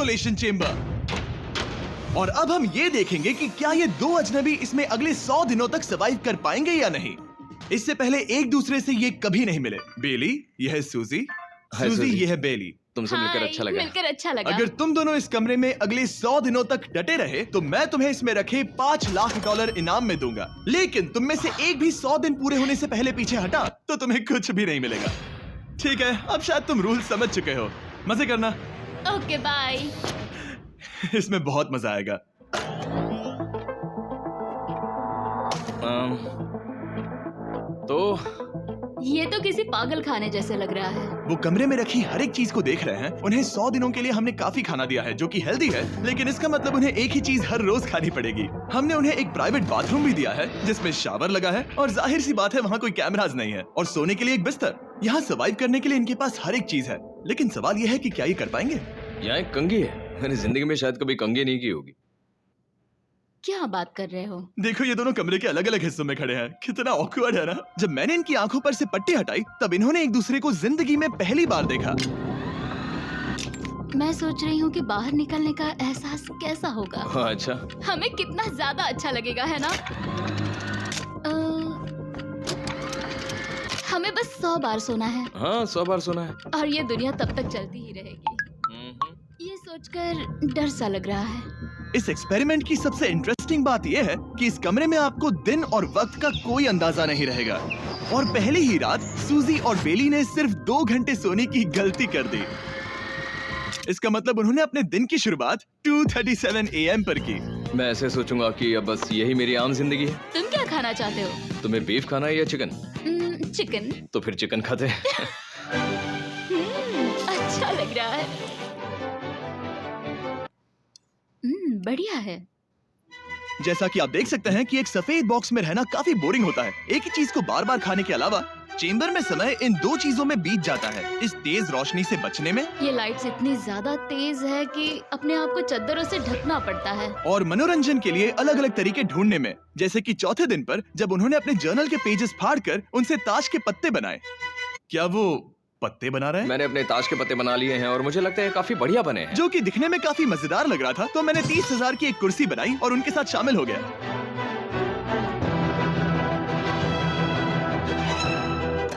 Isolation chamber. और अब हम ये देखेंगे कि क्या ये दो अजनबी इसमें अगले 100 दिनों तक सर्वाइव कर पाएंगे या नहीं। इससे पहले एक दूसरे से ये कभी नहीं मिले। बेली, यह है सूजी। सूजी, ये है बेली। तुमसे मिलकर अच्छा लगा। मिलकर अच्छा लगा। अगर तुम दोनों इस कमरे में अगले 100 दिनों तक डटे रहे तो मैं तुम्हें इसमें रखे $5 लाख इनाम में दूंगा। लेकिन तुम में से एक भी 100 दिन पूरे होने से पहले पीछे हटा तो तुम्हें कुछ भी नहीं मिलेगा। ठीक है, अब शायद तुम रूल समझ चुके हो। मजे करना। Okay bye. इसमें बहुत मजा आएगा। तो ये तो किसी पागल खाने जैसे लग रहा है। वो कमरे में रखी हर एक चीज को देख रहे हैं। उन्हें 100 दिनों के लिए हमने काफी खाना दिया है जो कि हेल्दी है, लेकिन इसका मतलब उन्हें एक ही चीज हर रोज खानी पड़ेगी। हमने उन्हें एक प्राइवेट बाथरूम भी दिया है जिसमें शावर लगा है और जाहिर सी बात है वहाँ कोई कैमराज नहीं है, और सोने के लिए एक बिस्तर। यहाँ सर्वाइव करने के लिए इनके पास हर एक चीज है, लेकिन सवाल यह है कि क्या ये कर पाएंगे। यहाँ एक कंघी है। मैंने जिंदगी में शायद कभी कंघी नहीं की होगी। क्या बात कर रहे हो? देखो, ये दोनों कमरे के अलग अलग हिस्सों में खड़े हैं। कितना ऑकवर्ड है ना। जब मैंने इनकी आंखों पर से पट्टी हटाई तब इन्होंने एक दूसरे को जिंदगी में पहली बार देखा। मैं सोच रही हूँ कि बाहर निकलने का एहसास कैसा होगा। अच्छा, हमें कितना ज्यादा अच्छा लगेगा, है ना? हमें बस 100 बार सोना है। हाँ 100 बार सोना है। और ये दुनिया तब तक चलती ही रहेगी। ये सोचकर डर सा लग रहा है। इस एक्सपेरिमेंट की सबसे इंटरेस्टिंग बात यह है कि इस कमरे में आपको दिन और वक्त का कोई अंदाजा नहीं रहेगा। और पहली ही रात सूजी और बेली ने सिर्फ 2 घंटे सोने की गलती कर दी। इसका मतलब उन्होंने अपने दिन की शुरुआत 2:37 AM पर की। मैं ऐसे सोचूंगा कि अब बस यही मेरी आम जिंदगी है। तुम क्या खाना चाहते हो? तुम्हें बीफ खाना है या चिकन? चिकन। तो फिर चिकन खाते हैं। अच्छा लग रहा है। बढ़िया है। जैसा कि आप देख सकते हैं कि एक सफेद बॉक्स में रहना काफी बोरिंग होता है। एक ही चीज को बार बार खाने के अलावा चेंबर में समय इन 2 चीजों में बीत जाता है, इस तेज रोशनी से बचने में। ये लाइट्स इतनी ज्यादा तेज है कि अपने आप को चादरों से ढकना पड़ता है। और मनोरंजन के लिए अलग अलग तरीके ढूंढने में, जैसे कि चौथे दिन पर जब उन्होंने अपने जर्नल के पेजेस फाड़कर उनसे ताश के पत्ते बनाए। क्या वो पत्ते बना रहे हैं? मैंने अपने ताश के पत्ते बना लिए हैं और मुझे लगता है काफी बढ़िया बने हैं। जो कि दिखने में काफी मजेदार लग रहा था, तो मैंने 30,000 की एक कुर्सी बनाई और उनके साथ शामिल हो गया।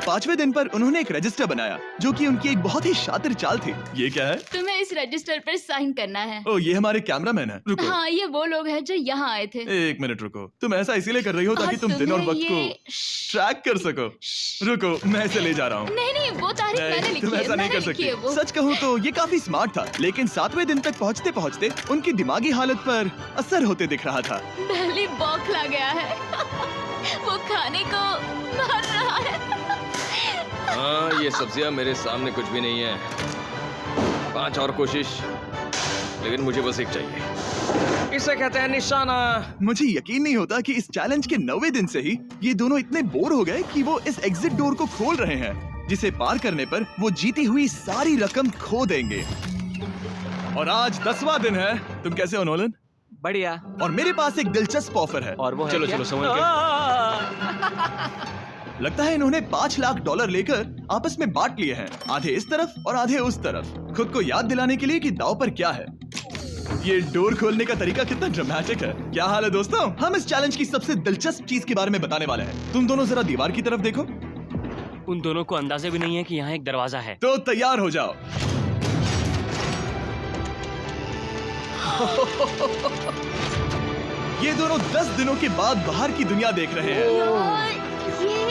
5वें दिन पर उन्होंने एक रजिस्टर बनाया जो कि उनकी एक बहुत ही शातिर चाल थी। ये क्या है? तुम्हें इस रजिस्टर पर साइन करना है। ओ, ये हमारे कैमरामैन है। रुको। हाँ, ये वो लोग हैं जो यहाँ आए थे। 1 मिनट रुको। तुम ऐसा इसीलिए कर रही हो ताकि तुम दिन और वक्त को ट्रैक कर सको। रुको, मैं इसे ले जा रहा हूँ। नहीं, वो तारीख मैंने लिखी तुम है। ऐसा नहीं कर सकती। सच कहूँ तो ये काफी स्मार्ट था, लेकिन 7वें दिन तक पहुँचते पहुँचते उनकी दिमागी हालत पर असर होते दिख रहा था। पहली बौखला गया है। वो खाने को मार रहा है। हाँ, ये सब्जियां मेरे सामने कुछ भी नहीं है। 5 और कोशिश, लेकिन मुझे बस एक चाहिए। इसे कहते हैं निशाना। मुझे यकीन नहीं होता कि इस चैलेंज के 9वें दिन से ही ये दोनों इतने बोर हो गए कि वो इस एग्जिट डोर को खोल रहे हैं, जिसे पार करने पर वो जीती हुई सारी रकम खो देंगे। और आज 10वां दिन है। तुम कैसे हो नोलन? बढ़िया। और मेरे पास एक दिलचस्प ऑफर है। और वो है चलो क्या? चलो समझ गए। लगता है इन्होंने $5 लाख लेकर आपस में बांट लिए हैं, आधे इस तरफ और आधे उस तरफ, खुद को याद दिलाने के लिए कि दांव पर क्या है। ये डोर खोलने का तरीका कितना ड्रामेटिक है। क्या हाल है दोस्तों? हम इस चैलेंज की सबसे दिलचस्प चीज के बारे में बताने वाले हैं। तुम दोनों जरा दीवार की तरफ देखो। उन दोनों को अंदाजा भी नहीं है कि यहाँ एक दरवाजा है। तो तैयार हो जाओ। ये दोनों 10 दिनों के बाद बाहर की दुनिया देख रहे हैं। यार, ये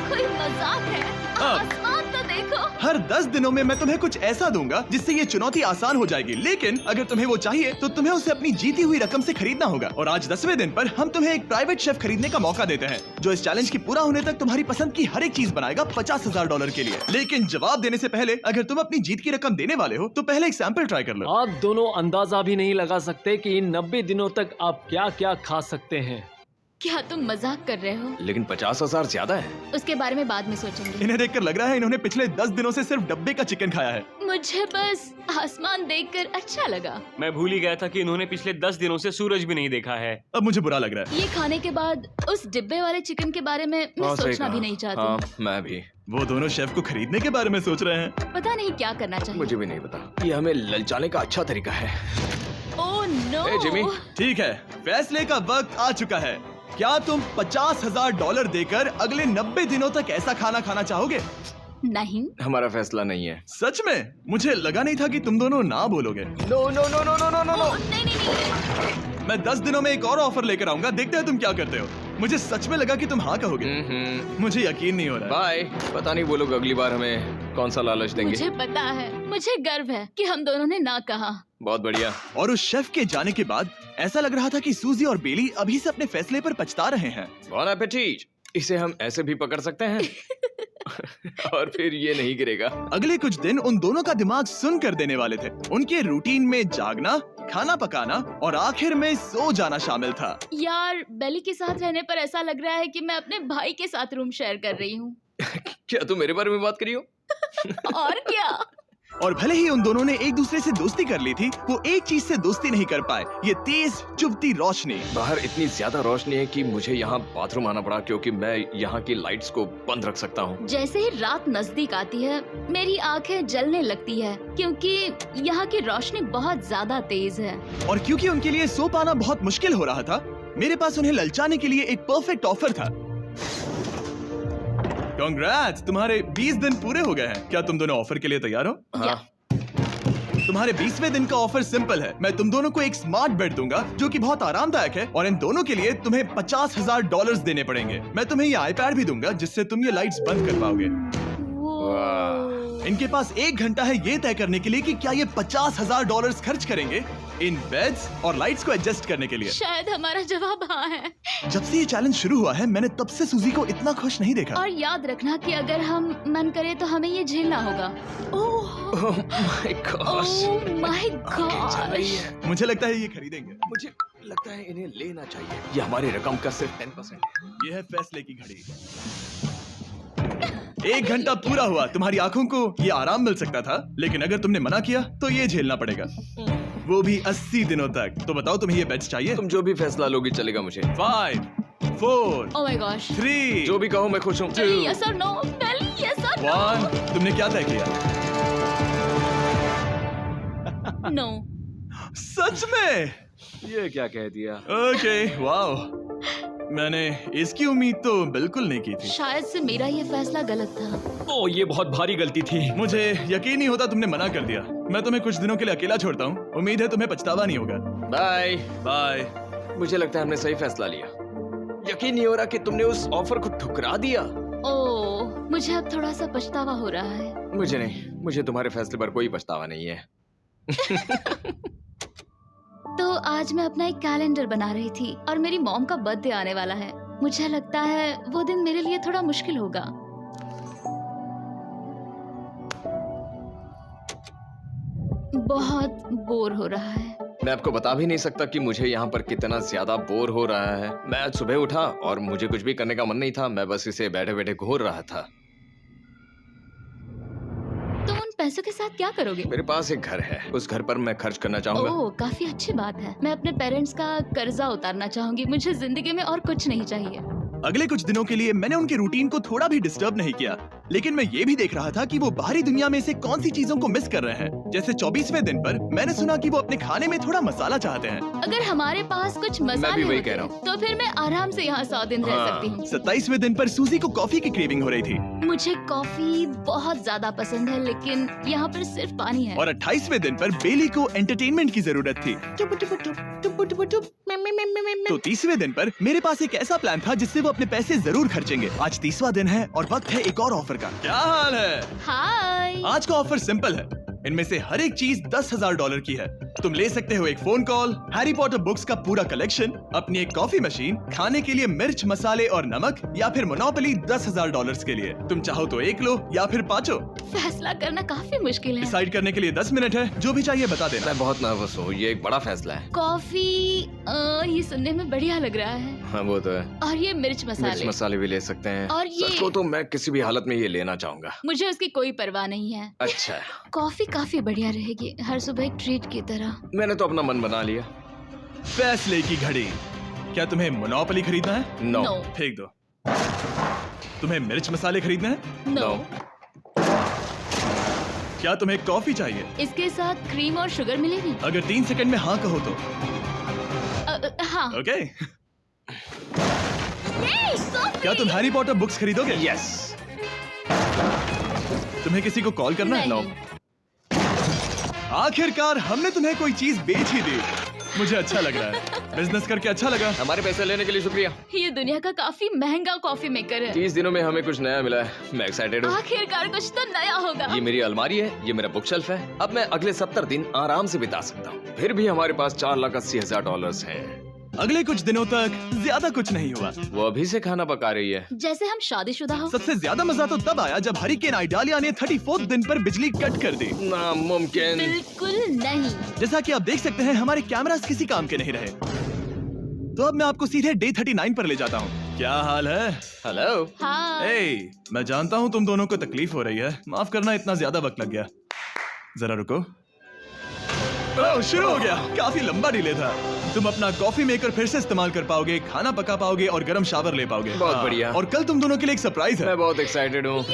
कोई मजाक है। आसमान तो देखो। हर 10 दिनों में मैं तुम्हें कुछ ऐसा दूंगा जिससे ये चुनौती आसान हो जाएगी, लेकिन अगर तुम्हें वो चाहिए तो तुम्हें उसे अपनी जीती हुई रकम से खरीदना होगा। और आज 10वें दिन पर हम तुम्हें एक प्राइवेट शेफ खरीदने का मौका देते हैं जो इस चैलेंज की पूरा होने तक तुम्हारी पसंद की हर एक चीज बनाएगा $50,000 के लिए। लेकिन जवाब देने से पहले अगर तुम अपनी जीत की रकम देने वाले हो तो पहले एक सैंपल ट्राई कर लो। आप दोनों अंदाजा भी नहीं लगा सकते कि इन 90 दिनों तक आप क्या क्या खा सकते हैं। क्या तुम मजाक कर रहे हो? लेकिन 50,000 ज्यादा है। उसके बारे में बाद में सोचेंगे। इन्हें देखकर लग रहा है इन्होंने पिछले 10 दिनों से सिर्फ डब्बे का चिकन खाया है। मुझे बस आसमान देखकर अच्छा लगा। मैं भूल ही गया था कि इन्होंने पिछले 10 दिनों से सूरज भी नहीं देखा है। अब मुझे बुरा लग रहा है। ये खाने के बाद उस डिब्बे वाले चिकन के बारे में मैं हाँ, सही सोचना कहा। भी नहीं चाहती। हाँ, मैं भी। वो दोनों शेफ को खरीदने के बारे में सोच रहे हैं। पता नहीं क्या करना चाहिए। मुझे भी नहीं पता। ये हमें ललचाने का अच्छा तरीका है। Oh no. ए, जिमी। ठीक है, फैसले का वक्त आ चुका है। क्या तुम $50,000 देकर अगले 90 दिनों तक ऐसा खाना खाना चाहोगे? नहीं। हमारा फैसला नहीं है। सच में? मुझे लगा नहीं था कि तुम दोनों ना बोलोगे। No no no no no no no no. ओह, नहीं नहीं नहीं। मैं 10 दिनों में एक और ऑफर लेकर आऊंगा। देखते हैं तुम क्या करते हो। मुझे सच में लगा कि तुम हाँ कहोगे। मुझे यकीन नहीं हो रहा है। बाय। पता नहीं वो लोग अगली बार हमें कौन सा लालच देंगे। मुझे पता है। मुझे गर्व है कि हम दोनों ने ना कहा। बहुत बढ़िया। और उस शेफ के जाने के बाद ऐसा लग रहा था कि सूजी और बेली अभी से अपने फैसले पर पछता रहे हैं। बॉन एपेटीट। इसे हम ऐसे भी पकड़ सकते हैं। और फिर ये नहीं गिरेगा। अगले कुछ दिन उन दोनों का दिमाग सुन कर देने वाले थे। उनके रूटीन में जागना, खाना पकाना और आखिर में सो जाना शामिल था। यार, बेली के साथ रहने पर ऐसा लग रहा है कि मैं अपने भाई के साथ रूम शेयर कर रही हूँ। क्या तुम मेरे बारे में बात करी हो? और क्या? और भले ही उन दोनों ने एक दूसरे से दोस्ती कर ली थी, वो एक चीज से दोस्ती नहीं कर पाए। ये तेज चुभती रोशनी। बाहर इतनी ज्यादा रोशनी है कि मुझे यहाँ बाथरूम आना पड़ा क्योंकि मैं यहाँ की लाइट्स को बंद रख सकता हूँ। जैसे ही रात नजदीक आती है मेरी आंखें जलने लगती है क्योंकि यहाँ की रोशनी बहुत ज्यादा तेज है। और क्योंकि उनके लिए सो पाना बहुत मुश्किल हो रहा था, मेरे पास उन्हें ललचाने के लिए एक परफेक्ट ऑफर था। कांग्रेट्स, तुम्हारे 20 दिन पूरे हो गए हैं। क्या तुम दोनों ऑफर के लिए तैयार हो? हाँ। तुम्हारे 20वें दिन का ऑफर सिंपल है। मैं तुम दोनों को एक स्मार्ट बेड दूंगा जो कि बहुत आरामदायक है, और इन दोनों के लिए तुम्हें $50,000 देने पड़ेगे। मैं तुम्हें ये आईपैड भी दूंगा जिससे तुम ये लाइट्स बंद कर पाओगे। इनके पास 1 घंटा है ये तय करने के लिए कि क्या ये $50,000 खर्च करेंगे इन बेड्स और लाइट्स को एडजस्ट करने के लिए। शायद हमारा जवाब हाँ है। जब से ये चैलेंज शुरू हुआ है, मैंने तब से सूजी को इतना खुश नहीं देखा। और याद रखना कि अगर हम मन करे तो हमें ये झेलना होगा। Oh my gosh. My gosh. मुझे लगता है ये खरीदेंगे। मुझे लगता है इन्हें लेना चाहिए। ये हमारी रकम का सिर्फ 10% है। ये है फैसले की घड़ी। 1 घंटा पूरा हुआ। तुम्हारी आंखों को ये आराम मिल सकता था, लेकिन अगर तुमने मना किया तो ये झेलना पड़ेगा, वो भी 80 दिनों तक। तो बताओ, तुम्हें ये बेड्स चाहिए? तुम जो भी फैसला लोगी चलेगा मुझे। 5, 4, ओह माय गॉश। 3, जो भी कहो मैं खुश हूँ। यस और नो। बेली, यस और 1। तुमने क्या तय किया? नो। सच में? ये क्या कह दिया? Okay, wow. मैंने इसकी उम्मीद तो बिल्कुल नहीं की थी। शायद से मेरा ये फैसला गलत था। ओह, ये बहुत भारी गलती थी। मुझे यकीन नहीं होता तुमने मना कर दिया। मैं तुम्हें कुछ दिनों के लिए अकेला छोड़ता हूँ। उम्मीद है तुम्हें पछतावा नहीं होगा। बाय। बाय। मुझे लगता है हमने सही फैसला लिया। यकीन नहीं हो रहा कि तुमने उस ऑफर को ठुकरा दिया। ओह, मुझे अब थोड़ा सा पछतावा हो रहा है। मुझे नहीं। मुझे तुम्हारे फैसले पर कोई पछतावा नहीं है। तो आज मैं अपना एक कैलेंडर बना रही थी और मेरी मॉम का बर्थडे आने वाला है। मुझे लगता है वो दिन मेरे लिए थोड़ा मुश्किल होगा। बहुत बोर हो रहा है। मैं आपको बता भी नहीं सकता कि मुझे यहाँ पर कितना ज्यादा बोर हो रहा है। मैं आज सुबह उठा और मुझे कुछ भी करने का मन नहीं था। मैं बस इसे बैठे बैठे घूर रहा था। तुम उन पैसों के साथ क्या करोगे? मेरे पास एक घर है, उस घर पर मैं खर्च करना चाहूंगा। ओह, काफी अच्छी बात है। मैं अपने पेरेंट्स का कर्जा उतारना चाहूंगी। मुझे जिंदगी में और कुछ नहीं चाहिए। अगले कुछ दिनों के लिए मैंने उनके रूटीन को थोड़ा भी डिस्टर्ब नहीं किया, लेकिन मैं ये भी देख रहा था कि वो बाहरी दुनिया में से कौन सी चीजों को मिस कर रहे हैं। जैसे 24वें दिन पर मैंने सुना कि वो अपने खाने में थोड़ा मसाला चाहते हैं। अगर हमारे पास कुछ मैं भी मसाले वही होते कह रहा हूँ। तो फिर मैं आराम से यहाँ 100 दिन रह हाँ। सकती हूँ। 27वें दिन पर सूजी को कॉफी की क्रेविंग हो रही थी, मुझे कॉफी बहुत ज्यादा पसंद है, लेकिन यहाँ पर सिर्फ पानी है। और 28वें दिन पर बेली को एंटरटेनमेंट की जरूरत थी। तो 30वें दिन पर मेरे पास एक ऐसा प्लान था जिससे वो अपने पैसे जरूर खर्चेंगे। आज 30वां दिन है और वक्त है एक और ऑफर का। क्या हाल है? हाय। आज का ऑफर सिंपल है। इनमें से हर एक चीज $10,000 की है। तुम ले सकते हो एक phone call, Harry Potter books का पूरा कलेक्शन, अपनी एक कॉफी मशीन, खाने के लिए मिर्च मसाले और नमक, या फिर मोनोपोली $10,000 के लिए। तुम चाहो तो एक लो या फिर पांचों। फैसला करना काफी मुश्किल है। डिसाइड करने के लिए 10 मिनट है, जो भी चाहिए बता देना। मैं बहुत नर्वस हूँ, ये एक बड़ा फैसला है। कॉफी ये सुनने में बढ़िया लग रहा है। हाँ वो तो है। और ये मिर्च मिर्च मसाले, मसाले भी ले सकते हैं। और ये- सच को तो मैं किसी भी हालत में ये लेना चाहूंगा। मुझे उसकी कोई परवाह नहीं है। अच्छा, कॉफी काफी बढ़िया रहेगी, हर सुबह एक ट्रीट की तरह। मैंने तो अपना मन बना लिया। फैसले की घड़ी। क्या तुम्हें मोनोपोली खरीदना है? नो। नो। फेंक दो। तुम्हें मिर्च मसाले खरीदना है? नो। क्या तुम्हें कॉफी चाहिए? इसके साथ क्रीम और शुगर मिलेगी? अगर 3 सेकंड में हाँ कहो तो। हाँ। ओके। कॉफी! क्या तुम हैरी पॉटर बुक्स खरीदोगे? यस। तुम्हें किसी को कॉल करना है? नहीं। आखिरकार हमने तुम्हें कोई चीज बेच ही दी। मुझे अच्छा लग रहा है, बिजनेस करके अच्छा लगा। हमारे पैसे लेने के लिए शुक्रिया। ये दुनिया का काफी महंगा कॉफी मेकर है। 30 दिनों में हमें कुछ नया मिला है, मैं एक्साइटेड हूँ। आखिरकार कुछ तो नया होगा। ये मेरी अलमारी है, ये मेरा बुक शेल्फ है। अब मैं अगले 70 दिन आराम से बिता सकता हूँ। फिर भी हमारे पास $4,80,000 हैं। अगले कुछ दिनों तक ज्यादा कुछ नहीं हुआ। वो अभी से खाना पका रही है। जैसे हम शादीशुदा हो। सबसे ज्यादा मजा तो तब आया जब हरिकेन आइडालिया ने 34th दिन पर बिजली कट कर दी। नामुमकिन। बिल्कुल नहीं। जैसा कि आप देख सकते हैं, हमारे कैमरास किसी काम के नहीं रहे। तो अब मैं आपको सीधे डे 39 पर ले जाता हूँ। क्या हाल है? हेलो। हाँ। ए, मैं जानता हूँ तुम दोनों को तकलीफ हो रही है। माफ करना, इतना ज्यादा वक्त लग गया। जरा रुको। ओह, शुरू हो गया। काफी लंबा डिले था। तुम अपना कॉफी मेकर फिर से इस्तेमाल कर पाओगे, खाना पका पाओगे और गर्म शावर ले पाओगे। बहुत हाँ, बढ़िया। और कल तुम दोनों के लिए एक सरप्राइज है। मैं बहुत एक्साइटेड हूँ।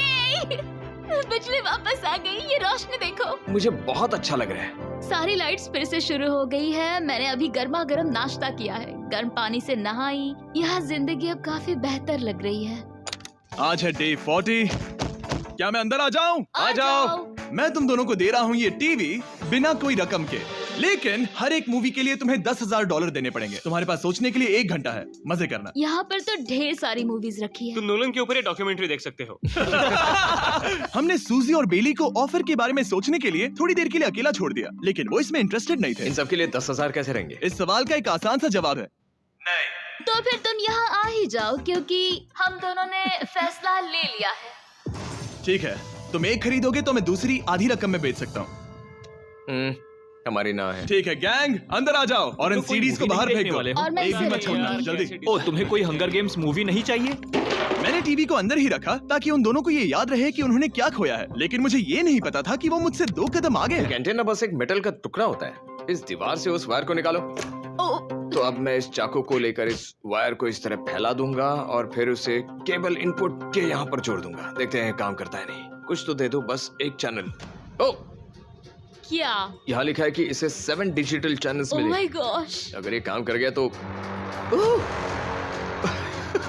बिजली वापस आ गई। ये रोशनी देखो। मुझे बहुत अच्छा लग रहा है। सारी लाइट्स फिर से शुरू हो गई है। मैंने अभी गर्मा गर्म नाश्ता किया है, गर्म पानी से नहाई। यहाँ जिंदगी अब काफी बेहतर लग रही है। आज है डे 40। क्या मैं अंदर आ जाऊं? आ जाओ। मैं तुम दोनों को दे रहा हूँ ये टीवी बिना कोई रकम के, लेकिन हर एक मूवी के लिए तुम्हें $10,000 देने पड़ेंगे। तुम्हारे पास सोचने के लिए 1 घंटा है। मजे करना। यहाँ पर तो ढेर सारी मूवीज रखी है। तुम नोलन के ऊपर ये डॉक्यूमेंट्री देख सकते हो। हमने सूजी और बेली को ऑफर के बारे में सोचने के लिए थोड़ी देर के लिए अकेला छोड़ दिया, लेकिन वो इसमें इंटरेस्टेड नहीं थे। इन सब के लिए 10,000 कैसे रहेंगे? इस सवाल का एक आसान सा जवाब है तो फिर तुम यहाँ आ ही जाओ, क्योंकि हम दोनों ने फैसला ले लिया है। ठीक है, तुम एक खरीदोगे तो मैं दूसरी आधी रकम में बेच सकता हूँ। हमारी ना है। ठीक है गैंग, अंदर आ जाओ और इन तो कोई सीडीज को movie बाहर नहीं फेंक देखने दो। वाले हो? और मैं एक भी इसे मत छोड़ना, नहीं- जल्दी। ओ, तुम्हें कोई हंगर गेम्स मूवी नहीं चाहिए? मैंने टीवी को अंदर ही रखा ताकि उन दोनों को ये याद रहे कि उन्होंने क्या खोया है, लेकिन मुझे ये नहीं पता था कि वो मुझसे 2 कदम आगे हैं। एंटेना बस एक मेटल का टुकड़ा होता है। इस दीवार से उस वायर को निकालो। ओ, तो अब मैं इस चाकू को लेकर इस वायर को इस तरह फैला दूंगा और फिर उसे केबल इनपुट के यहाँ पर जोड़ दूंगा। देखते हैं काम करता है नहीं। कुछ तो दे दो, बस एक चैनल। ओ, क्या? यहाँ लिखा है कि इसे 7 डिजिटल चैनल्स ओह मिले। My gosh. अगर ये काम कर गया तो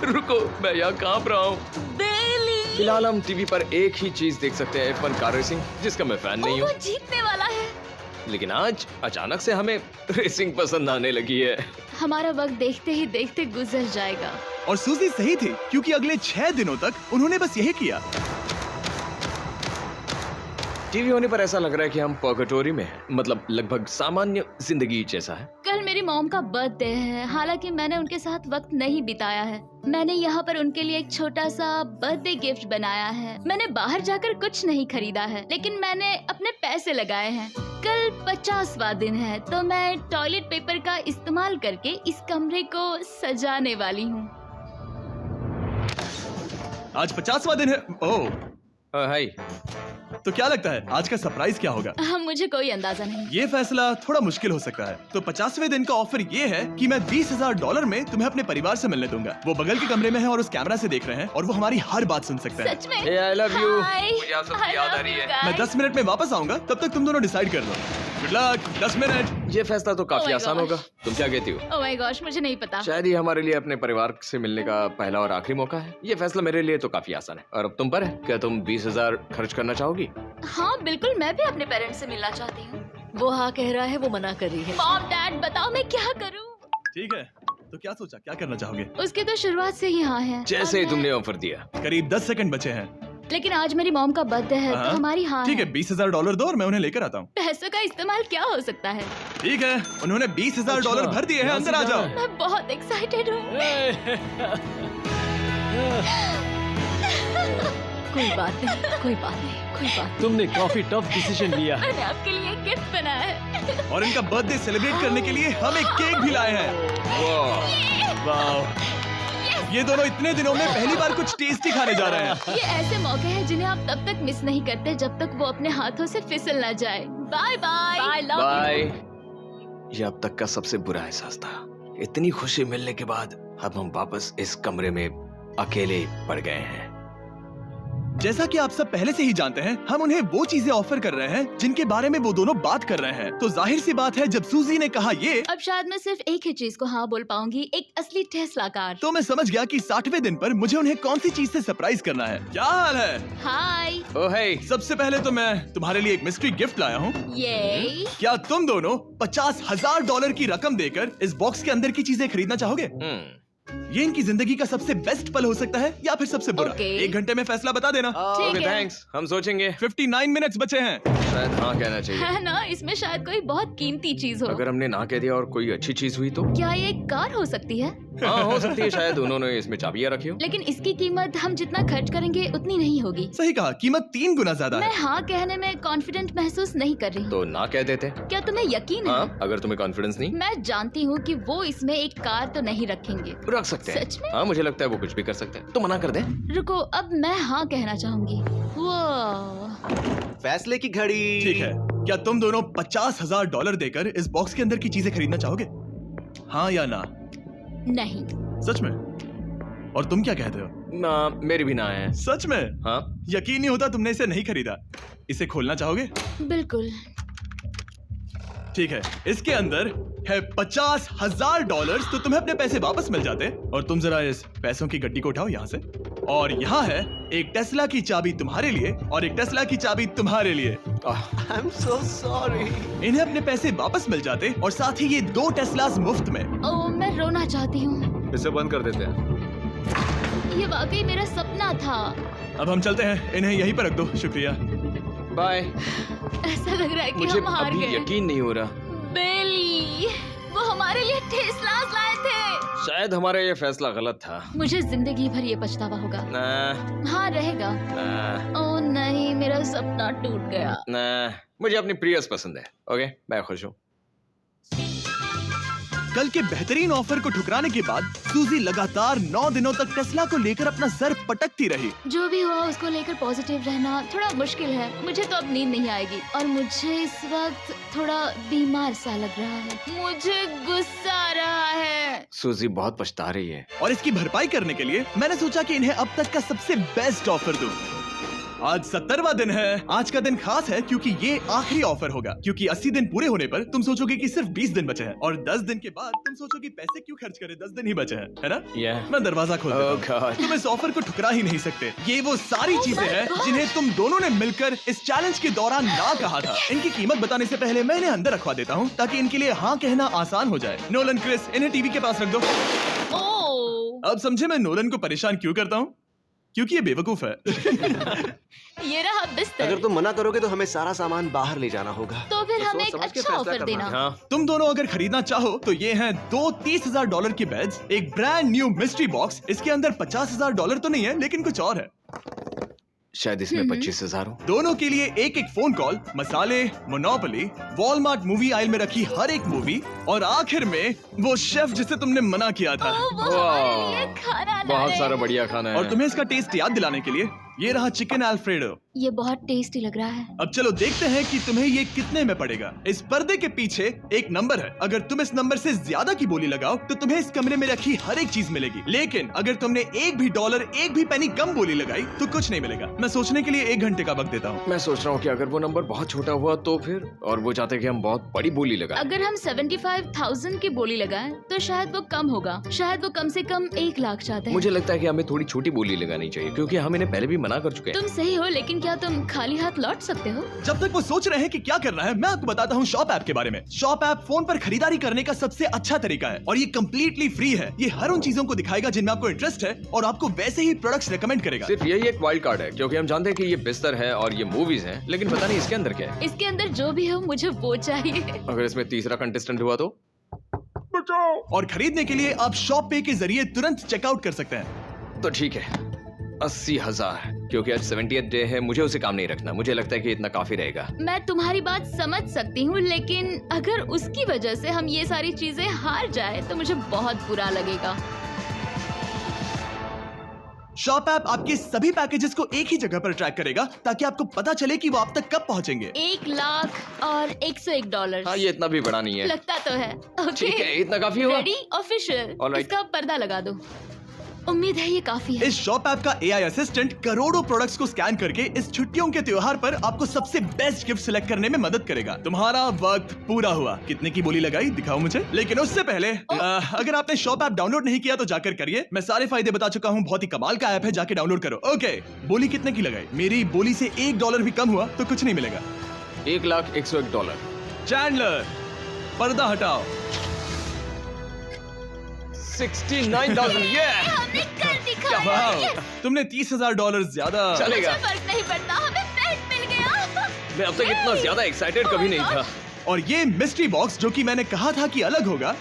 रुको, मैं यहाँ कांप रहा हूँ। बेली। फिलहाल हम टीवी पर एक ही चीज देख सकते हैं, F1 कार रेसिंग, जिसका मैं फैन नहीं वो हूँ। जीतने वाला है। लेकिन आज अचानक से हमें रेसिंग पसंद आने लगी है। हमारा वक्त देखते ही देखते गुजर जाएगा। और सूजी सही थी, क्योंकि अगले 6 दिनों तक उन्होंने बस यही किया। टीवी होने पर ऐसा लग रहा है कि हम पर्गेटोरी में हैं, मतलब लगभग सामान्य जिंदगी जैसा है। कल मेरी मॉम का बर्थडे है, हालांकि मैंने उनके साथ वक्त नहीं बिताया है। मैंने यहाँ पर उनके लिए एक छोटा सा बर्थडे गिफ्ट बनाया है। मैंने बाहर जाकर कुछ नहीं खरीदा है, लेकिन मैंने अपने पैसे लगाए हैं। कल 50वां दिन है, तो मैं टॉयलेट पेपर का इस्तेमाल करके इस कमरे को सजाने वाली हूँ। आज 50वां दिन है। ओह, हाय। तो क्या लगता है आज का सरप्राइज क्या होगा? मुझे कोई अंदाजा नहीं। ये फैसला थोड़ा मुश्किल हो सकता है। तो 50वें दिन का ऑफर ये है कि मैं $20,000 में तुम्हें अपने परिवार से मिलने दूंगा। वो बगल के कमरे में है और उस कैमरा से देख रहे हैं और वो हमारी हर बात सुन सकते हैं। सच में? Hey, I love you. Hi. मुझे आप सबकी I याद आ love रही you है। guys. मैं 10 मिनट में वापस आऊंगा, तब तक तुम दोनों डिसाइड कर लो। Good luck. 10 मिनट। ये फैसला तो काफी Oh my आसान gosh. होगा। तुम क्या कहती हो? ओह माय गॉश, मुझे नहीं पता। शायद ये हमारे लिए अपने परिवार से मिलने का पहला और आखिरी मौका है। ये फैसला मेरे लिए तो काफी आसान है। और अब तुम पर है। क्या तुम 20,000 खर्च करना चाहोगी? हाँ बिल्कुल, मैं भी अपने पेरेंट्स से मिलना चाहती हूँ। वो हाँ कह रहा है, वो मना कर रही है। मॉम डैड बताओ मैं क्या करूँ? ठीक है, तो क्या सोचा, क्या करना चाहोगे? उसकी तो शुरुआत से ही हाँ है। जैसे ही और तुमने ऑफर दिया। करीब 10 सेकंड बचे हैं। लेकिन आज मेरी मॉम का बर्थडे है तो हमारी हाँ ठीक है, $20,000 दो और मैं उन्हें लेकर आता हूँ। पैसों का इस्तेमाल क्या हो सकता है? ठीक है, उन्होंने $20,000 भर दिए हैं, अंदर आ जाओ। मैं बहुत एक्साइटेड हूँ। कोई बात नहीं, कोई बात नहीं, कोई बात तुमने काफी टफ डिसीजन लिया है। मैंने आपके लिए गिफ्ट बनाया है। और इनका बर्थडे सेलिब्रेट करने के लिए हम एक केक भी लाए हैं। वाह, ये दोनों इतने दिनों में पहली बार कुछ टेस्टी खाने जा रहे हैं। ये ऐसे मौके हैं जिन्हें आप तब तक मिस नहीं करते जब तक वो अपने हाथों से फिसल ना जाए। Bye bye. Bye love bye. ये अब तक का सबसे बुरा एहसास था। इतनी खुशी मिलने के बाद अब हम वापस इस कमरे में अकेले पड़ गए हैं। जैसा कि आप सब पहले से ही जानते हैं, हम उन्हें वो चीजें ऑफर कर रहे हैं जिनके बारे में वो दोनों बात कर रहे हैं। तो जाहिर सी बात है, जब सूजी ने कहा ये, अब शायद मैं सिर्फ एक ही चीज को हाँ बोल पाऊंगी, एक असली टेस्ला कार। तो मैं समझ गया कि 60वें दिन पर मुझे उन्हें कौन सी चीज से सरप्राइज करना है। क्या हाल है? हाय। ओह हे, सबसे पहले तो मैं तुम्हारे लिए एक मिस्ट्री गिफ्ट लाया हूँ। ये क्या तुम दोनों $50,000 की रकम देकर इस बॉक्स के अंदर की चीजें खरीदना चाहोगे? ये इनकी जिंदगी का सबसे बेस्ट पल हो सकता है या फिर सबसे बुरा। Okay. 1 घंटे में फैसला बता देना। ओके ठीक है। थैंक्स, हम सोचेंगे। 59 मिनट्स बचे हैं। शायद हाँ कहना चाहिए। है ना, इसमें शायद कोई बहुत कीमती चीज हो। अगर हमने ना कह दिया और कोई अच्छी चीज हुई तो? क्या ये एक कार हो सकती है? हाँ हो सकती है, शायद उन्होंने इसमें चाबियां रखी हो। लेकिन इसकी कीमत हम जितना खर्च करेंगे उतनी नहीं होगी। सही कहा, कीमत 3 गुना ज्यादा मैं है। हाँ कहने में कॉन्फिडेंट महसूस नहीं कर रही। तो ना कह देते। क्या तुम्हें यकीन है? हाँ, अगर तुम्हें कॉन्फिडेंस नहीं, मैं जानती हूँ कि वो इसमें एक कार तो नहीं रखेंगे। रख सकते हैं। सच में? हाँ मुझे लगता है वो कुछ भी कर सकते हैं। तो मना कर दे। रुको, अब मैं हाँ कहना चाहूंगी। वो फैसले की घड़ी। ठीक है, क्या तुम दोनों $50,000 देकर इस बॉक्स के अंदर की चीजें खरीदना चाहोगे? हाँ या ना? नहीं। सच में? और तुम क्या कहते हो? ना, मेरी भी ना है। सच में? हाँ यकीन नहीं होता तुमने इसे नहीं खरीदा। इसे खोलना चाहोगे? बिल्कुल। ठीक है, इसके अंदर है $50,000, तो तुम्हें अपने पैसे वापस मिल जाते। और तुम जरा इस पैसों की गड्डी को उठाओ यहाँ से। और यहाँ है एक टेस्ला की चाबी तुम्हारे लिए और एक टेस्ला की चाबी तुम्हारे लिए। I am so sorry. इन्हें अपने पैसे वापस मिल जाते और साथ ही ये 2 टेस्लास मुफ्त में। ओह, मैं रोना चाहती हूँ। इसे बंद कर देते हैं। ये वाकई मेरा सपना था। अब हम चलते हैं, इन्हें यहीं पर रख दो। शुक्रिया। बाय। ऐसा लग रहा है कि मुझे हम हार अभी गए। यकीन नहीं हो रहा। बेली, वो हमारे लिए टेस्लास लाए थे। शायद हमारा ये फैसला गलत था। मुझे जिंदगी भर ये पछतावा होगा। ना, हाँ रहेगा। ना, ओह नहीं, मेरा सपना टूट गया। ना, मुझे अपनी प्रियस पसंद है। ओके, मैं खुश हूँ। कल के बेहतरीन ऑफर को ठुकराने के बाद सूजी लगातार 9 दिनों तक टेस्ला को लेकर अपना सर पटकती रही। जो भी हुआ उसको लेकर पॉजिटिव रहना थोड़ा मुश्किल है। मुझे तो अब नींद नहीं आएगी और मुझे इस वक्त थोड़ा बीमार सा लग रहा है। मुझे गुस्सा आ रहा है। सूजी बहुत पछता रही है। और इसकी भरपाई करने के लिए मैंने सोचा कि इन्हें अब तक का सबसे बेस्ट ऑफर दूं। आज 70वां दिन है। आज का दिन खास है क्योंकि ये आखिरी ऑफर होगा, क्योंकि 80 दिन पूरे होने पर तुम सोचोगे कि सिर्फ 20 दिन बचे हैं और 10 दिन के बाद तुम सोचोगे पैसे क्यों खर्च करें, 10 दिन ही बचे हैं, है ना? Yeah. मैं दरवाजा खोल देता हूं। Oh God. तुम इस ऑफर को ठुकरा ही नहीं सकते। ये वो सारी चीजें हैं जिन्हें तुम दोनों ने मिलकर इस चैलेंज के दौरान ना कहा था। इनकी कीमत बताने से पहले मैं इन्हें अंदर रखवा देता हूँ ताकि इनके लिए हाँ कहना आसान हो जाए। नोलन, क्रिस, इन्हें टीवी के पास रख दो। ओह, अब समझे मैं नोलन को परेशान क्यों करता हूँ? क्योंकि ये बेवकूफ है। ये रहा बिस्तर। अगर तुम मना करोगे तो हमें सारा सामान बाहर ले जाना होगा। तो फिर हमें एक समझ के अच्छा फैसला ऑफर करना। देना। हाँ, तुम दोनों अगर खरीदना चाहो तो ये हैं 2 $30,000 के बेड्स, एक ब्रांड न्यू मिस्ट्री बॉक्स। इसके अंदर $50,000 तो नहीं है, लेकिन कुछ और है। शायद इसमें 25,000 हो। दोनों के लिए एक एक फोन कॉल, मसाले, मोनोपोली, वॉलमार्ट मूवी आइल में रखी हर एक मूवी और आखिर में वो शेफ जिसे तुमने मना किया था। ओह, वो हमारे लिए खाना बहुत लाए। सारा बढ़िया खाना है। और तुम्हें इसका टेस्ट याद दिलाने के लिए ये रहा चिकन अल्फ्रेडो। ये बहुत टेस्टी लग रहा है। अब चलो देखते हैं कि तुम्हें ये कितने में पड़ेगा। इस पर्दे के पीछे एक नंबर है। अगर तुम इस नंबर से ज्यादा की बोली लगाओ तो तुम्हें इस कमरे में रखी हर एक चीज मिलेगी। लेकिन अगर तुमने एक भी डॉलर, एक भी पेनी कम बोली लगाई तो कुछ नहीं मिलेगा। मैं सोचने के लिए 1 घंटे का वक्त देता हूँ। मैं सोच रहा हूँ कि अगर वो नंबर बहुत छोटा हुआ तो फिर, और वो चाहते कि हम बहुत बड़ी बोली लगाएं। अगर हम 75,000 की बोली लगाएं तो शायद वो कम होगा। शायद वो कम से कम 1 लाख चाहते हैं। मुझे लगता है कि हमें थोड़ी छोटी बोली लगानी चाहिए क्योंकि हम इन्हें पहले भी मना कर चुके हैं। तुम सही हो, लेकिन लेकिन क्या तुम खाली हाथ लौट सकते हो? जब तक वो सोच रहे हैं कि क्या करना है, मैं आपको बताता हूँ शॉप ऐप के बारे में। शॉप ऐप फोन पर खरीदारी करने का सबसे अच्छा तरीका है और ये कम्प्लीटली फ्री है। ये हर उन चीजों को दिखाएगा जिनमें आपको इंटरेस्ट है और आपको वैसे ही प्रोडक्ट्स रेकमेंड करेगा। सिर्फ यही एक वाइल्ड कार्ड है, क्योंकि हम जानते हैं कि ये बिस्तर है और ये मूवीज हैं, लेकिन पता नहीं इसके अंदर क्या है। इसके अंदर जो भी हो मुझे वो चाहिए। अगर इसमें तीसरा कंटेस्टेंट हुआ तो? और खरीदने के लिए आप शॉप पे के जरिए तुरंत चेकआउट कर सकते हैं। तो ठीक है, 80,000, क्योंकि आज 70th डे है, मुझे उसे काम नहीं रखना। मुझे लगता है कि इतना काफी रहेगा। मैं तुम्हारी बात समझ सकती हूँ, लेकिन अगर उसकी वजह से हम ये सारी चीजें हार जाए तो मुझे बहुत बुरा लगेगा। शॉप ऐप आपके सभी पैकेजेस को एक ही जगह पर ट्रैक करेगा ताकि आपको पता चले कि वो आप तक कब पहुंचेंगे। 1 लाख और $101। हाँ, ये इतना भी बड़ा नहीं है। लगता तो है। ठीक है, इतना काफी होगा। रेडी? ऑफिशियल। Alright. इसका पर्दा लगा दो। उम्मीद है ये काफी है। इस शॉप ऐप का AI असिस्टेंट करोड़ों प्रोडक्ट्स को स्कैन करके इस छुट्टियों के त्योहार पर आपको सबसे बेस्ट गिफ्ट सिलेक्ट करने में मदद करेगा। तुम्हारा वक्त पूरा हुआ। कितने की बोली लगाई दिखाओ मुझे। लेकिन उससे पहले अगर आपने शॉप ऐप डाउनलोड नहीं किया तो जाकर करिए। मैं सारे फायदे बता चुका हूँ। बहुत ही कमाल का ऐप है, जाके डाउनलोड करो। ओके, बोली कितने की लगाई? मेरी बोली से $1 भी कम हुआ तो कुछ नहीं मिलेगा। $1,01,001। चैंडलर, पर्दा हटाओ। 69,000। ये हमने कर दिखाया। वाह, Yes! तुमने $30,000 ज्यादा। चलेगा। मुझे फर्क नहीं पड़ता, हमें बेड मिल गया। मैं अब तक इतना ज्यादा एक्साइटेड कभी नहीं था। और ये मिस्ट्री बॉक्स जो कि मैंने कहा था कि अलग होगा,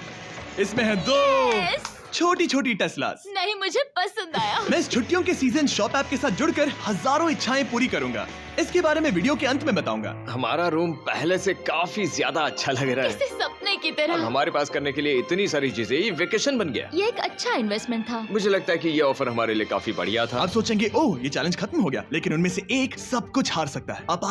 इसमें है 2 Yes! छोटी छोटी टेस्लास। नहीं, मुझे पसंद आया। मैं इस छुट्टियों के सीजन शॉप ऐप के साथ जुड़कर हजारों इच्छाएं पूरी करूंगा। इसके बारे में वीडियो के अंत में बताऊंगा। हमारा रूम पहले से काफी ज्यादा अच्छा लग रहा किसी है। सपने की अब तरह। हमारे पास करने के लिए इतनी सारी चीजें, ये वेकेशन बन गया। ये एक अच्छा इन्वेस्टमेंट था। मुझे लगता है कि ये ऑफर हमारे लिए काफी बढ़िया था। आप सोचेंगे ओह ये चैलेंज खत्म हो गया, लेकिन उनमें से एक सब कुछ हार सकता है। आप